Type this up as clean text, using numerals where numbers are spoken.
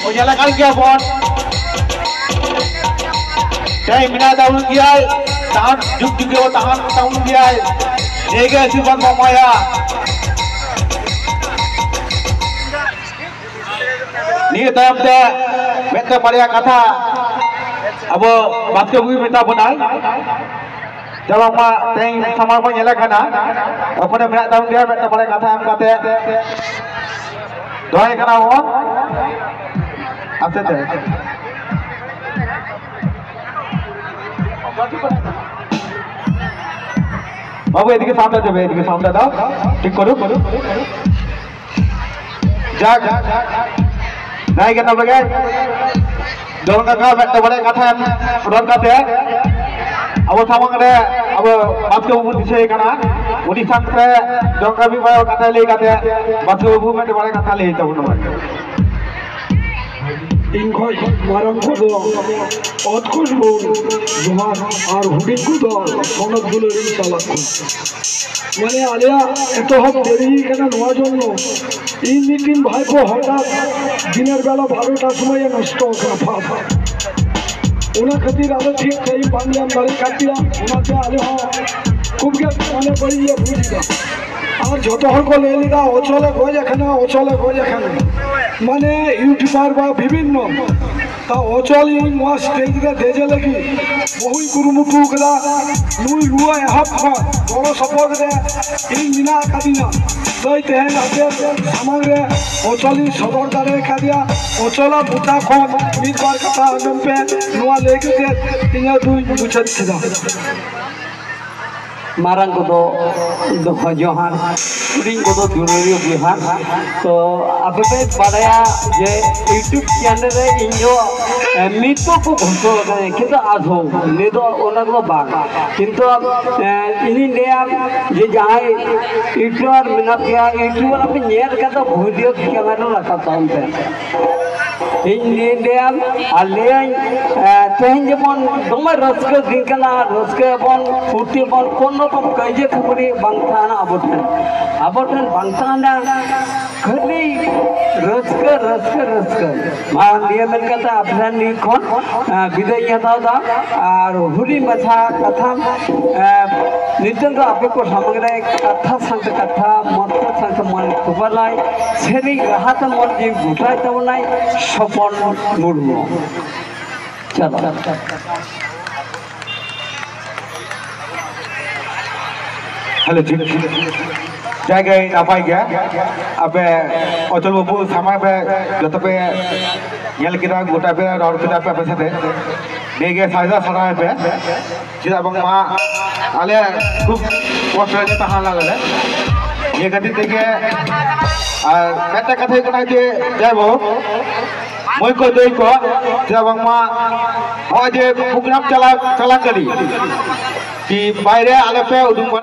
menyalakan dia bon. Dari mina tahun dia, tahan juga tahan tahun dia. Jaga siapa pemaya. Ni tahap dia, betul pada kata. Abo baca buku minta benar. Jawab mak teng sama apa nyalakan ah. Apa dah mina tahun dia betul pada kata am kata. Doa kena bon. Apa tu? बाबू एदिके सामने देबे एदिके सामने दाओ ठीक करो जा नहीं केना बगे दोन का बेटा बड़े कथा उड़न काते अब सामंग रे अब बापके बाबू दिसे कना उनी सामने दोन का भी बड़े कथा ले काते बापके बाबू में बड़े कथा ले तबन इनखो मारंग को दो অতকুশ বোন জোহার আর হুডিকু দল অনেকগুলো ঋণ চালাচ্ছেন মানে আলিয়া এত হব দেরি কেন নেওয়ার জন্য এই মিটিং ভাইপো হঠাৎ দিনের বেলা 12টার সময় নষ্ট হয় ওনা খাতির আলো ঠিক সেই বাংলাম বাড়ি কাটিয়া ওনাতে আলে খুব মানে পড়িয়ে বুঝিটা আর যত হক লেলিরা অচলে গজ এখানে মানে ইউটিউবার বা বিভিন্ন তা অচল এই নোয়া স্টেজরে দেজে লাগি বহুই কুরুমুটু করা নুই রুয়া হাফ বড় সপদরে এই মিনা কাদিনা দই তেহেন আছে সামগ্রে অচলি সদরদারে কাদিয়া অচলা বুটা খন মিরবার কথা আনপে নোয়া লেগে তিনা দুই বুঝত ছিলা मारंग को जोहार कुडिंग को दुनिया बिहार तो अब पे बड़ाया जे यूट्यूब चैनल रे इंजो मितो को घोषो किंतु आधो निदो ओना को बाग किंतु इनी नेया जे जहां यूट्यूबर मिना किया यूट्यूबर पे नेर का तो वीडियो कैमरा रखा था उन पे इंडिया आलिया तेहन जेमन दमे रस्के दिनकना रस्के बन फुर्ती बन कोनो तो कजे खबरी बांगथाना अबोठन बांगथाना खाली रस्के मा निया मेन कथा आपना नि कोन विदाय हताव दा और हुरी मथा कथा नितन रो आपे को समग्र कथा संत कथा मत संत मन खबरलाई सेरी राहत मन जी गुठाय तबनाय सपन मुर्मु चलो हेलो ठीक जायगा नापाय गया अब अचल बाबू सामा पे जत पे नेल किदा गोटा पे रौर किदा पे साथे देगे साजा सरा पे चिदा बंग मा आले खूब कष्ट रे तहां लागले ये गति देखे আর একটা কথা কোনা যে যাইবো মই কই দেই কো যে বাংমা হয় যে প্রোগ্রাম চালা করি কি বাইরে আলেপে উদুম